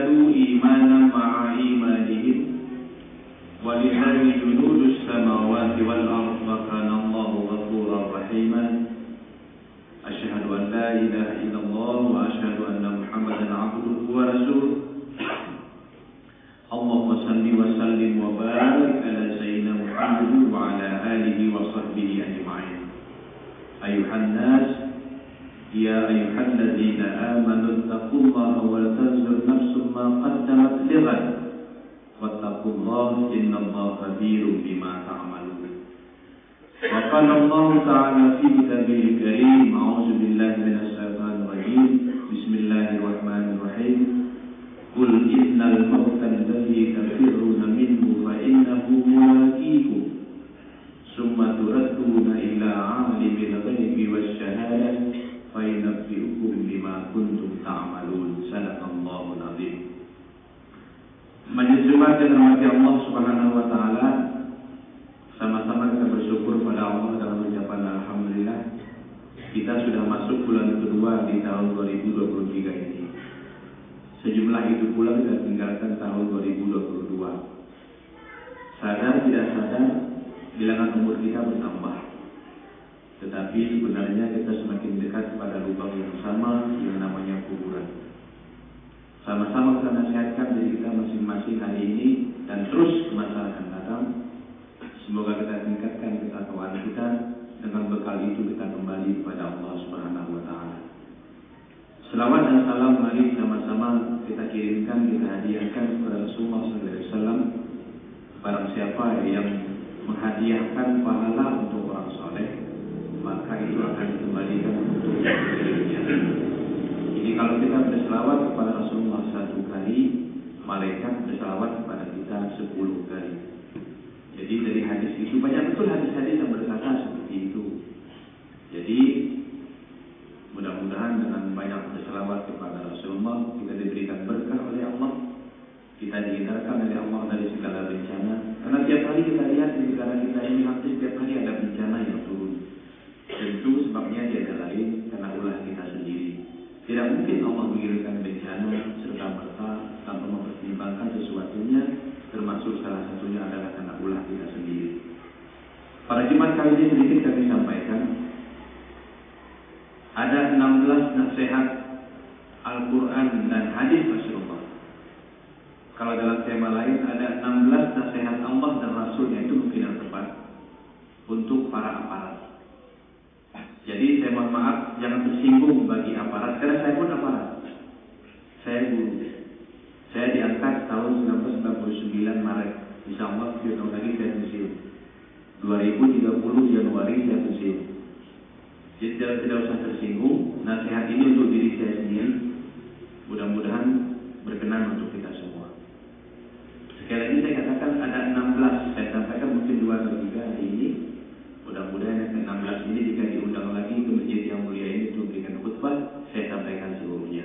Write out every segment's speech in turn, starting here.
زادوا إيمانا مع إيمانهم ولله جنود السماوات والأرض وكان الله غفورا رحيما أشهد أن لا إله إلا الله وأشهد أن محمدا عبده ورسوله اللهم صل وسلم وبارك على سيدنا محمد وعلى آله وصحبه أجمعين أيها الناس يا أيها الذين آمنوا اتقوا الله ولتنظر نفس ما قدمت لغد واتقوا الله إن الله خبير بما تعملون وقال الله تعالى في كتابه الكريم أعوذ بالله من الشيطان الرجيم بسم الله الرحمن الرحيم قل إن الموت الذي تفرون منه فإنه ملاقيكم ثم تردون إلى عالم الغيب والشهادة فينبئكم بما كنتم تعملون صدق الله العظيم. Majelis Jumat yang dirahmati Allah Subhanahu wa taala, sama-sama kita bersyukur pada Allah dalam ucapan alhamdulillah. Kita sudah masuk bulan kedua di tahun 2023 ini. Sejumlah itu pula kita tinggalkan tahun 2022. Sadar tidak sadar, bilangan umur kita bertambah. Tetapi sebenarnya kita semakin dekat pada lubang yang sama yang namanya kuburan. Sama-sama kita nasihatkan diri kita masing-masing hari ini dan terus ke masa akan datang. Semoga kita tingkatkan ketakwaan kita, dengan bekal itu kita kembali kepada Allah Subhanahu wa taala. Selawat dan salam mari sama-sama kita kirimkan, kita hadiahkan kepada Rasulullah SAW. Barang siapa yang menghadiahkan pahala untuk orang soleh, maka itu akan dikembalikan untuk dirinya. Jadi kalau kita berselawat kepada Rasulullah 1 kali, malaikat berselawat kepada kita 10 kali. Jadi dari hadis itu banyak betul hadis-hadis yang berkata seperti itu. Jadi mudah-mudahan dengan banyak berselawat kepada Rasulullah kita diberikan berkah oleh Allah, kita dihindarkan oleh Allah dari segala bencana. Karena tiap hari kita lihat di negara kita ini hampir setiap hari ada bencana yang turun. Tentu sebabnya tiada lain karena ulah kita sendiri. Tidak mungkin Allah mengirimkan bencana serta-merta tanpa mempertimbangkan sesuatunya, termasuk salah satunya adalah karena ulah kita sendiri. Pada Jumat kali ini sedikit kami sampaikan. Ada 16 nasihat Al-Quran dan hadis Rasulullah. Kalau dalam tema lain ada 16 nasihat Allah dan Rasulnya, itu mungkin yang tepat untuk para aparat. Jadi saya mohon maaf, jangan tersinggung bagi aparat, karena saya pun aparat. Saya guru. Saya diangkat tahun 1999 Maret. Insyaallah 7 tahun lagi saya pensiun. 2030 Januari saya pensiun. Jadi tidak usah tersinggung. Nasihat ini untuk diri saya sendiri. Mudah-mudahan berkenan untuk kita semua. Sekali lagi saya katakan ada 16. Saya sampaikan mungkin 2 atau 3 hari ini. Mudah-mudahan yang ke-16 ini jika diundang lagi ke masjid yang mulia ini untuk memberikan khutbah, saya sampaikan seluruhnya.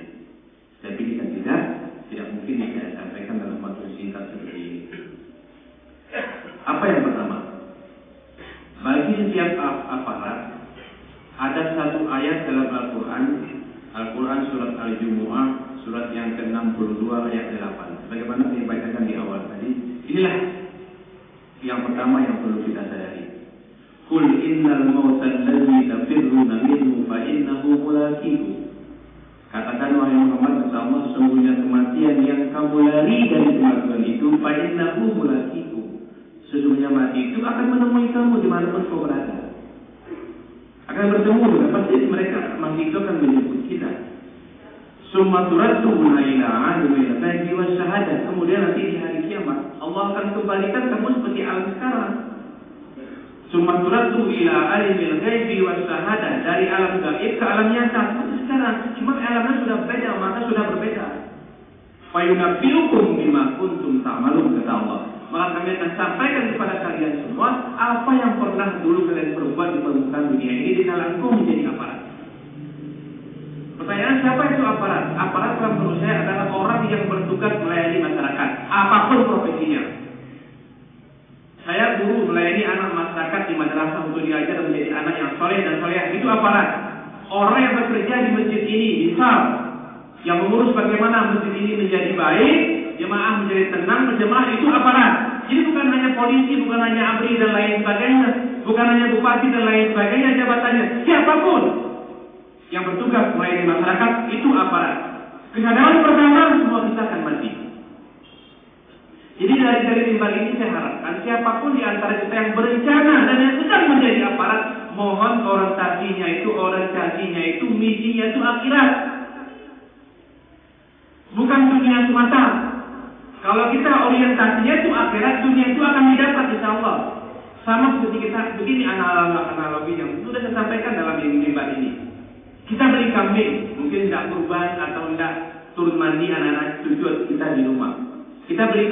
Tapi jika tidak mungkin saya sampaikan dalam waktu singkat seperti ini. Apa yang pertama? Bagi setiap aparat ada satu ayat dalam Al-Quran surat Al-Jumu'ah, surat yang ke-62 ayat 8. Bagaimana saya bacakan di awal tadi? Inilah yang pertama yang perlu kita sadari. Qul innal mauta allazi tafirruna minhu fa innahu mulaqikum. Katakan wahai Muhammad, kata Allah, sesungguhnya kematian yang kamu lari dari kematian itu, fa innahu mulaqikum. Sesungguhnya mati itu akan menemui kamu dimanapun kau berada. Akan bertemu dengan pasti mereka, mati itu akan menjemput kita. Summa turadduna ila alimil ghaibi wasyahadah. Kemudian nanti di hari kiamat Allah akan kembalikan kamu seperti alam sekarang. Summa turaddu ila alimil ghaibi wasyahadah, dari alam gaib ke alam nyata seperti sekarang. Cuma alamnya sudah beda, maka sudah berbeda. Fayunabbiukum bima kuntum ta'malun, kata Allah. Maka kami akan sampaikan kepada kalian semua apa yang pernah dulu kalian perbuat di permukaan dunia ini di dalam engkau menjadi aparat. Pertanyaan, siapa itu aparat? Aparat dalam menurut saya adalah orang yang bertugas melayani masyarakat, apapun profesinya. Saya guru melayani anak masyarakat di madrasah untuk diajar menjadi anak yang soleh dan soleh. Itu aparat. Orang yang bekerja di masjid ini, misal Yang mengurus bagaimana masjid ini menjadi baik, jemaah menjadi tenang, berjemaah itu aparat. Jadi bukan hanya polisi, bukan hanya ABRI dan lain sebagainya, bukan hanya bupati dan lain sebagainya jabatannya. Siapapun yang bertugas melayani masyarakat itu aparat. Kesadaran pertama semua kita akan mati. Jadi dari mimbar ini saya harapkan siapapun di antara kita yang berencana dan yang sedang menjadi aparat, mohon orientasinya itu misinya itu akhirat. Bukan dunia semata. Kalau kita orientasinya itu akhirat, dunia itu akan didapat insya Allah. Sama seperti kita, begini analogi yang sudah saya sampaikan dalam mimbar ini. Kita beli kambing, mungkin tidak kurban atau tidak turun mandi anak-anak cucu kita di rumah. Kita beli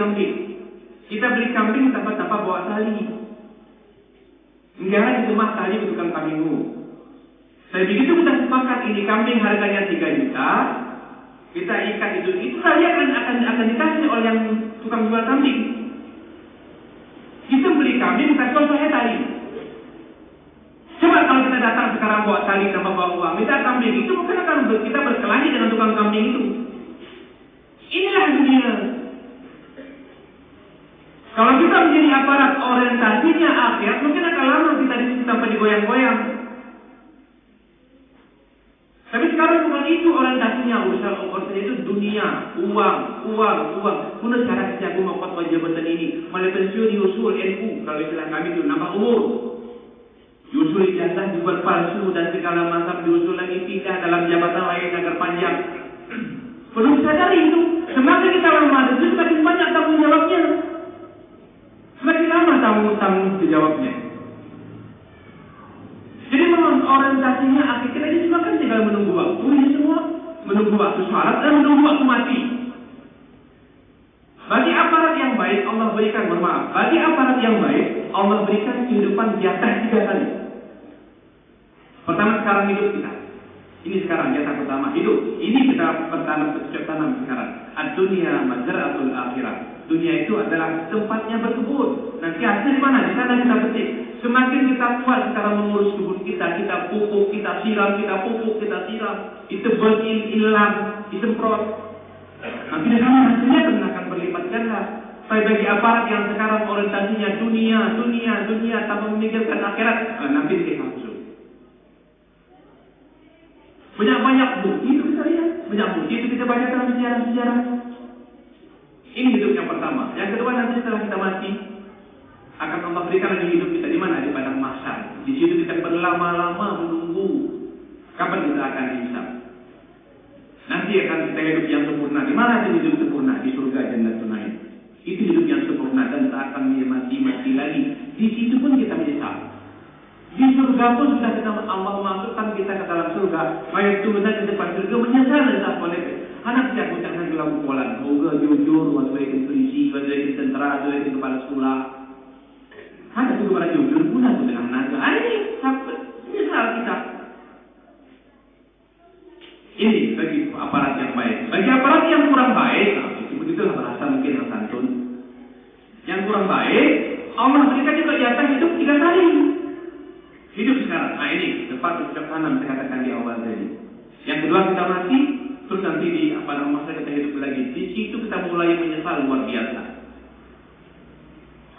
kambing tanpa bawa tali. Enggak di rumah tali di tukang kambingmu. Saya begitu kita sepakat ini kambing harganya 3 juta. Kita ikat itu tali akan dikasih oleh yang tukang jual kambing. Kita beli kambing kasih saya tali. Coba kalau kita datang sekarang bawa tali tanpa bawa uang, minta kambing itu mungkin akan kita berkelahi dengan tukang kambing itu. Inilah dunia. Kalau kita menjadi aparat orientasinya akhirat, mungkin akan lama kita di situ sampai digoyang-goyang. Tapi sekarang bukan itu orientasinya, urusan itu dunia, uang. Menurut cara kerja aku mau khotbah jabatan ini, mulai pensiun diusul NU, kalau istilah kami itu nambah umur. Diusul ijazah dibuat palsu dan segala macam diusul lagi pindah dalam jabatan lain agar panjang. Perlu sadari itu, semakin kita lama itu semakin banyak tanggung jawabnya. Semakin lama tanggung jawabnya. Jadi memang orientasinya akhir kita ini semua kan tinggal menunggu waktu ini semua, menunggu waktu sholat dan menunggu waktu mati. Bagi aparat yang baik Allah berikan, bagi aparat yang baik Allah berikan kehidupan di atas 3 kali. Pertama sekarang hidup kita. Ini sekarang jatah pertama hidup. Ini kita pertama tanam sekarang. Ad-dunya mazra'atul akhirah. Dunia itu adalah tempatnya berkebun. Nanti hasil di mana? Di sana kita petik. Semakin kita kuat cara mengurus kebun kita pupuk, kita siram, itu berilam, disemprot. Nanti di sana hasilnya akan berlipat ganda. Tapi bagi aparat yang sekarang orientasinya dunia tanpa memikirkan akhirat, nanti dia langsung. Banyak bukti itu kita lihat, banyak bukti itu kita baca dalam sejarah. Ini hidup yang pertama. Yang kedua nanti setelah kita mati akan Allah berikan lagi hidup kita di mana? Di padang mahsyar. Di situ kita berlama-lama menunggu kapan kita akan dihisab. Nanti akan kita hidup yang sempurna. Di mana hidup sempurna? Di surga Jannatul Naim. Itu hidup yang sempurna dan tak akan mati lagi. Di situ pun kita menyesal. Di surga pun sudah kita Allah masukkan kita ke dalam surga. Baik itu kita di depan surga menyesal dan tak boleh. Anak siapa jangan bilang bulan. Semoga jujur, waktu itu polisi, waktu itu tentara, waktu itu kepala sekolah. Hanya itu kepada jujur pun aku dengan naga. Ini sampai menyesal kita. Ini bagi aparat yang baik. Bagi aparat yang kurang baik, begitulah bahasa mungkin yang santun. Yang kurang baik, Allah berikan juga jatah hidup 3 kali. Hidup sekarang. Nah ini tepat ucap tanam saya katakan di awal tadi. Yang kedua kita mati, terus nanti di masa kita hidup lagi. Di situ kita mulai menyesal luar biasa.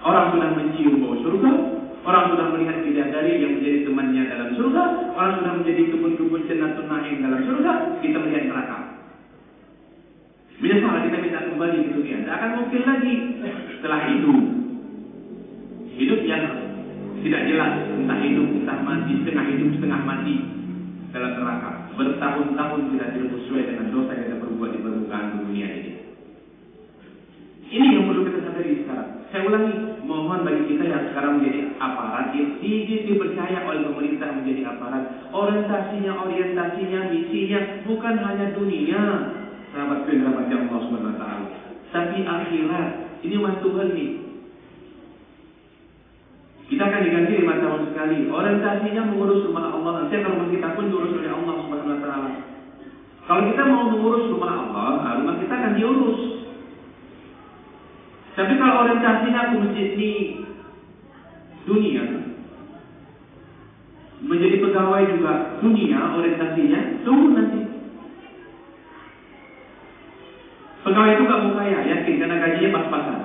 Orang sudah mencium bau surga, orang sudah melihat bidadari yang menjadi temannya dalam surga, orang sudah menjadi kebun-kebun Jannatul Naim dalam surga, kita melihat neraka. Menyesal kita minta kembali ke dunia. Tidak akan mungkin lagi setelah hidup yang tidak jelas, entah hidup, entah mati, setengah hidup, setengah mati dalam neraka. Bertahun-tahun tidak sesuai dengan dosa yang kita perbuat di permukaan dunia ini. Ini yang perlu kita sadari sekarang. Saya ulangi, mohon bagi kita yang sekarang menjadi aparat, dipercaya oleh pemerintah menjadi aparat, orientasinya, misinya bukan hanya dunia, sahabat yang Allah SWT, tapi akhirat. Ini mas Tuhan nih. Kita akan diganti 5 tahun sekali. Orientasinya mengurus rumah Allah. Nanti kalau kita pun diurus oleh Allah Subhanahu Wa Taala. Kalau kita mau mengurus rumah Allah, rumah kita akan diurus. Tapi kalau orientasinya aku menjadi dunia, menjadi pegawai juga dunia orientasinya, tunggu nanti. Pegawai itu kamu kaya, yakin karena gajinya pas-pasan.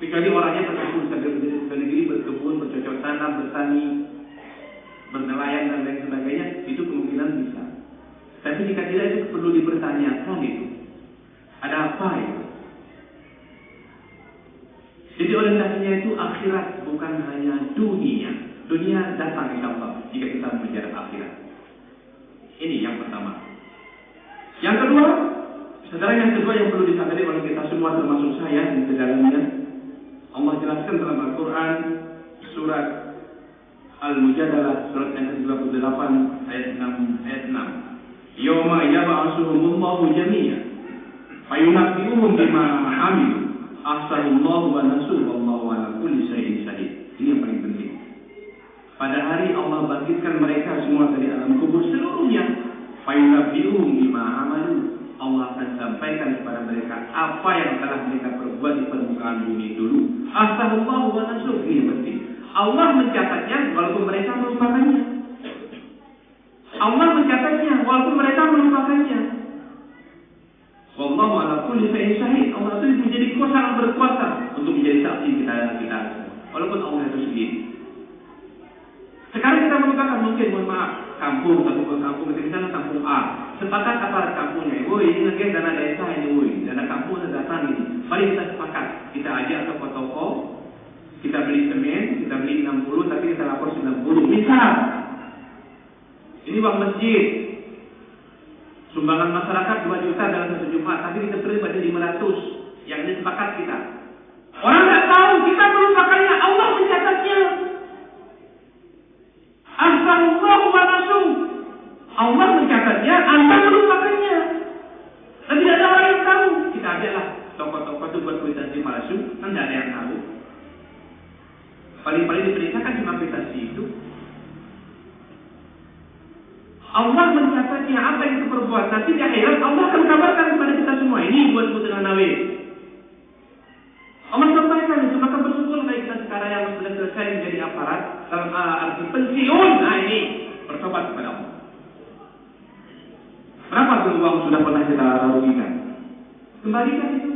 Kecuali orangnya terkasih ke negeri berkebun, bercocok tanam, bertani, bernelayan dan lain sebagainya, itu kemungkinan bisa. Tapi jika tidak, itu perlu dipertanyakan itu. Ada apa itu? Jadi orientasinya itu akhirat, bukan hanya dunia. Dunia datang insyaAllah jika kita mengejar akhirat. Ini yang pertama. Yang kedua, saudara, yang kedua yang perlu disadari oleh kita semua termasuk saya di dalamnya, Allah jelaskan dalam Al-Quran surat Al-Mujadalah surat yang ke-28 ayat 6. Yawma yab'atsuhumullahu jami'an fayunabbi'uhum bima 'amilu ahsanallahu wa nasuhu wallahu ala kulli syai'in syahid. Ini yang paling penting. Pada hari Allah bangkitkan mereka semua dari alam kubur seluruhnya. Fayunabbi'uhum bima 'amalu. Allah akan sampaikan kepada mereka apa yang telah mereka perbuat di permukaan bumi dulu. Ahsanallahu wa nasuhu. Ini yang penting. Allah mencatatnya walaupun mereka melupakannya. Allah mencatatnya walaupun mereka melupakannya. Wallahu ala kulli syai'in syahid. Allah itu menjadi kuasa yang berkuasa untuk menjadi saksi kita. Walaupun Allah itu sendiri. Sekarang kita melupakan, mungkin mohon maaf, kampung, satu kampung, misalnya kampung A. Sepakat aparat kampungnya, woi ini lagi dana desa ini, woi dana kampung ada datang ini. Mari kita sepakat, kita ajak toko-toko, kita beli semen, kita beli 60, tapi kita lapor 90. Misal, ini uang masjid, sumbangan masyarakat 2 juta dalam satu Jumat, tapi kita terima pada 500, yang ini sepakat kita. Orang nggak tahu, kita melupakannya, Allah mencatatnya. Ahsanallahu wa nasuhu. Allah mencatatnya, Anda melupakannya. Dan tidak ada orang yang tahu. Kita ajalah toko-toko itu buat kuitansi palsu, kan tidak ada yang tahu. Paling-paling diperintahkan cuma kuitansi itu. Allah mencatatnya apa yang kita perbuat. Nanti di akhirat Allah akan kabarkan kepada kita semua. Ini buat dengan nawai. Allah sampaikan itu, maka bersyukur baik kita sekarang yang sudah selesai menjadi aparat dalam arti pensiun. Nah ini bertobat kepada Allah. Berapa uang sudah pernah kita rugikan? Kembalikan itu.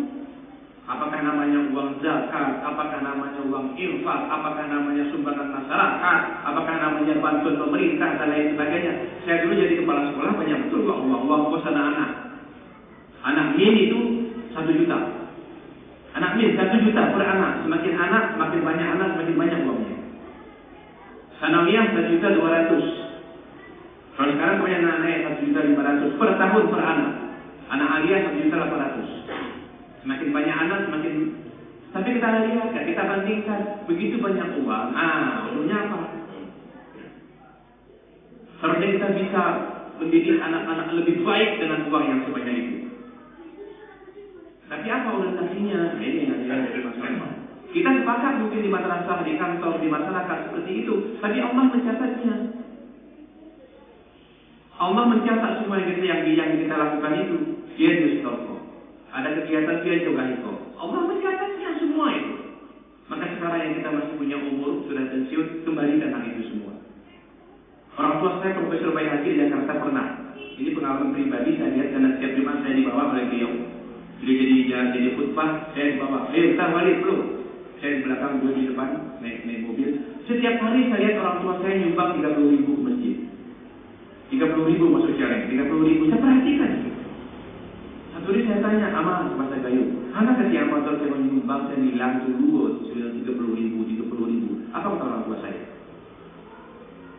Apakah namanya uang zakat? Apakah namanya uang infak? Apakah namanya sumbangan masyarakat? Apakah namanya bantuan pemerintah dan lain sebagainya? Saya dulu jadi kepala sekolah banyak betul uang kos anak-anak. Anak min itu 1 juta. Anak min 1 juta per anak. Semakin anak, semakin banyak anak, semakin banyak uangnya. Sanawiyah 1.200.000. Kalau sekarang kebanyakan naik 1.500.000 per tahun per anak. Anak aliyah 1.800.000. Semakin banyak anak, semakin. Tapi kita lihat, kita bandingkan begitu banyak uang. Ujungnya apa? Seharusnya kita bisa mendidik anak-anak lebih baik dengan uang yang sebanyak itu. Tapi apa orientasinya? Ini yang jadi masalah. Kita sepakat mungkin di madrasah, di kantor, di masyarakat seperti itu. Tapi Allah mencatatnya. Allah mencatat semua yang kita lakukan itu. Dia justru ada kegiatan dia juga itu. Allah mencatatnya semua itu. Maka sekarang yang kita masih punya umur, sudah pensiun, kembalikan hal itu semua. Orang tua saya Profesor Bayhaqi di Jakarta pernah. Ini pengalaman pribadi saya lihat karena setiap Jumat saya dibawa oleh beliau. Jadi khutbah, saya dibawa. Kita balik belum? Saya di belakang, gue di depan, naik mobil. Setiap hari saya lihat orang tua saya nyumbang 30.000 ke masjid. 30.000 masuk celeng, 30.000. Saya perhatikan. Satu hari saya tanya, Ama, masa gayu, anak kasih amator saya menyumbang, saya bilang dulu, sudah 30.000. Apa kata orang tua saya?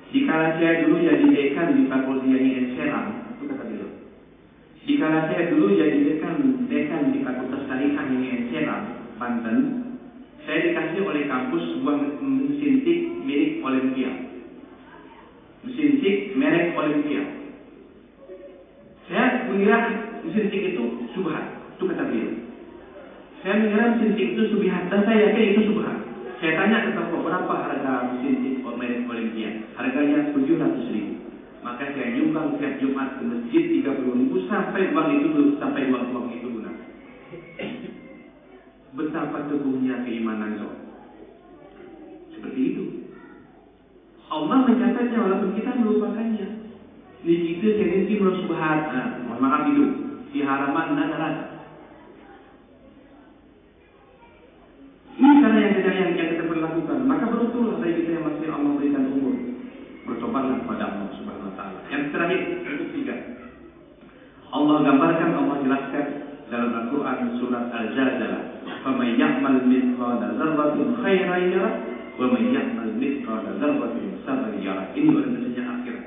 Dikala saya dulu jadi dekan di Fakultas IAIN Serang, itu kata beliau. Dikala saya dulu jadi dekan di Fakultas Syariah IAIN Serang, Banten, saya dikasih oleh kampus sebuah mesin tik milik Olympia. Mesin tik merek Olympia. Saya mengira mesin tik itu subhat, itu kata beliau. Saya mengira mesin tik itu subhat dan saya yakin itu subhat. Saya tanya ke toko berapa harga mesin tik merek Olympia. Harganya 700.000. Maka saya nyumbang setiap Jumat ke masjid 30.000 sampai uang itu lunas. Betapa teguhnya keimanan kau. Seperti itu. Allah mencatatnya walaupun kita melupakannya. Di situ saya nanti subhat. Mohon maaf itu di halaman neraka. bertobatlah kepada Allah Subhanahu wa taala. Yang terakhir, yang ketiga. Allah gambarkan, Allah jelaskan dalam Al-Qur'an surat Al-Zalzalah, "Faman ya'mal mithqala dzarratin khairan yarah, wa man ya'mal mithqala dzarratin syarran yarah." Ini orientasinya akhirat.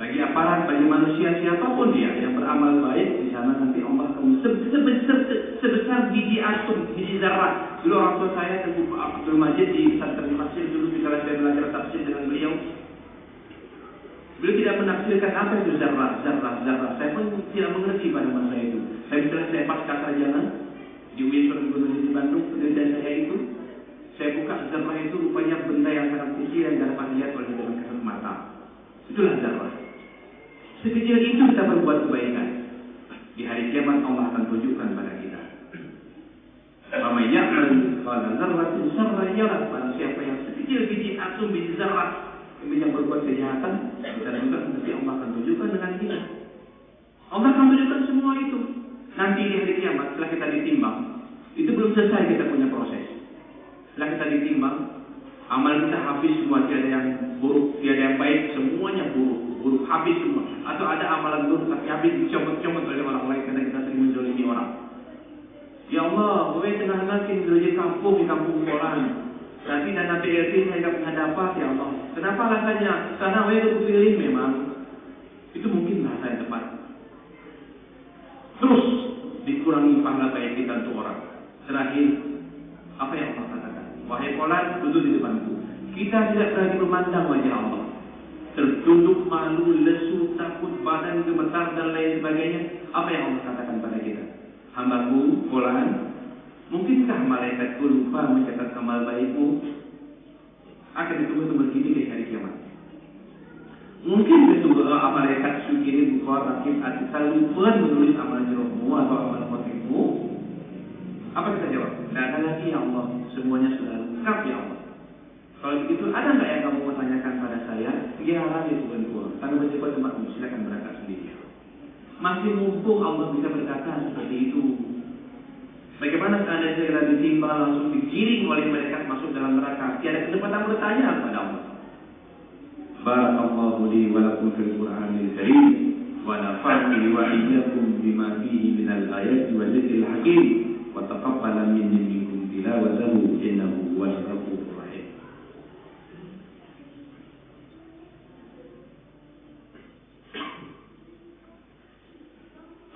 Bagi aparat, bagi manusia siapapun dia yang beramal baik, di sana nanti Allah akan sebesar biji atom, biji zarah. Dulu orang tua saya, Tuan Abdul Majid di pesantren tafsir dulu, ketika saya belajar tafsir dengan beliau tidak menafsirkan apa itu zarah. Saya pun tidak mengerti pada masa itu. Setelah saya pasca sarjana di UIN Universitas Bandung, penelitian saya itu, saya buka zarah itu rupanya benda yang sangat kecil yang dapat dilihat oleh dengan kasat mata. Itulah zarah. Sekecil itu kita berbuat kebaikan. Di hari kiamat Allah akan tunjukkan pada kita. Faman ya'mal mithqala dzarratin syarran yarah. Barang siapa yang sekecil biji atom, biji zarah, yang berbuat kejahatan, kita juga nanti Allah akan tunjukkan dengan kita. Allah akan tunjukkan semua itu. Nanti di hari kiamat, setelah kita ditimbang, itu belum selesai kita punya proses. Setelah kita ditimbang, amal kita habis semua, tiada yang buruk, tiada yang baik, semuanya buruk habis semua. Atau ada amalan buruk tapi habis dicomot-comot oleh orang lain karena kita sering menzalimi orang. Ya Allah, gue tengah makin gereja kampung di kampung Polan. Tapi dana BRT saya tidak pernah dapat, ya Allah. Kenapa alasannya? Karena gue kepilih memang. Itu mungkin bahasa yang tepat. Terus dikurangi pahala baik kita untuk orang. Terakhir, apa yang Allah katakan? Wahai Polan, duduk di depanku. Kita tidak berani memandang wajah Allah. Tertunduk, malu, lesu, takut, badan gemetar dan lain sebagainya. Apa yang Allah katakan pada kita? Hambaku, Polan, mungkinkah malaikatku lupa mencatat amal baikmu? Akan ditunggu begini di hari kiamat. Mungkin betul malaikat sukini bukhar rakib atika lupa menulis amal jerohmu atau amal khotimmu. Apa kita jawab? Tidak ada lagi ya Allah, semuanya sudah lengkap ya Allah. Kalau begitu, ada nggak yang kamu mau tanyakan pada saya? Ya lagi Tuhan. Karena mencoba tempatmu, silakan berangkat sendiri. Masih mumpung Allah bisa berkata seperti itu. Bagaimana seandainya segera ditimpa langsung digiring oleh mereka masuk dalam neraka? Tiada kesempatan bertanya kepada Allah. Barakallahu li wa lakum fil Qur'anil Karim wa nafa'ani wa iyyakum bima fihi minal ayati wa dzikril hakim wa taqabbala minni minkum tilawatahu innahu huwal ghafurur rahim.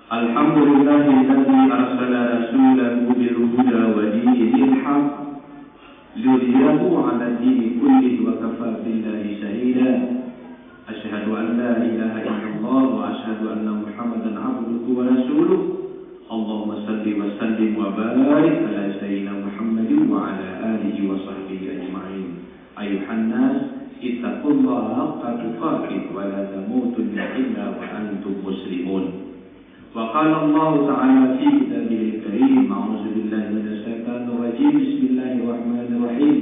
Alhamdulillahilladzi arsala rasulahu bil huda wa dinil haqq liyudhhirahu 'ala dini kullihi wa kafaa billahi shahida. Asyhadu an la ilaha illallah wa asyhadu anna Muhammadan 'abduhu wa rasuluh. Allahumma salli wa sallim wa barik ala sayyidina Muhammadin wa ala alihi wa sahbihi ajma'in. Ayuhan nas, ittaqullaha haqqa tuqatih wa la tamutunna illa wa antum muslimun. وقال الله تعالى في كتابه الكريم أعوذ بالله من الشيطان الرجيم بسم الله الرحمن الرحيم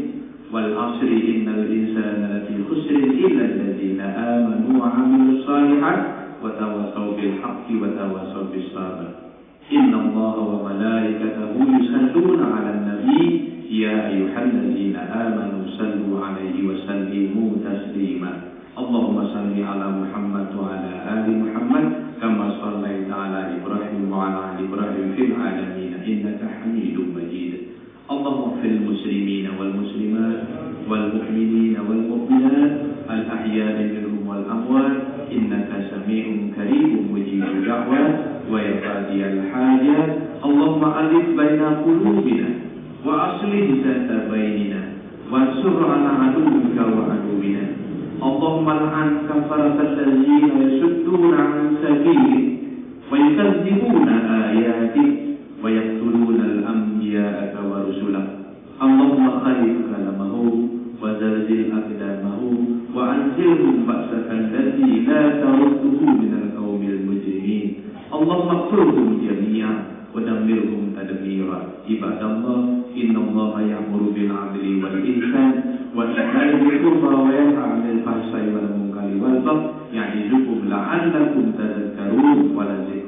والعصر إن الإنسان لفي خسر إلا الذين آمنوا وعملوا الصالحات وتواصوا بالحق وتواصوا بالصبر إن الله وملائكته يصلون على النبي يا أيها الذين آمنوا صلوا عليه وسلموا تسليما اللهم صل على محمد وعلى آل محمد كما صليت على إبراهيم وعلى آل إبراهيم في العالمين إنك حميد مجيد اللهم اغفر للمسلمين والمسلمات والمؤمنين والمؤمنات الأحياء منهم والأموات إنك سميع كريم مجيب الدعوات ويقاضي الحاجات اللهم ألف بين قلوبنا وأصلح ذات بيننا وانصر على عدوك وعدونا اللهم لعن كفرة الذين يصدون عن سبيلك ويكذبون آياتك ويقتلون الأنبياء ورسلك اللهم خالف كلامهم وزلزل أقدامهم وأنزلهم بأسك الذي لا ترده من القوم المجرمين اللهم اقتلهم جميعا ودمرهم تدميرا عباد الله إن الله يأمر بالعدل والإحسان وإيتاء ذي القربى وينهى عن الفحشاء والمنكر والبغي يعظكم لعلكم تذكرون ولذكر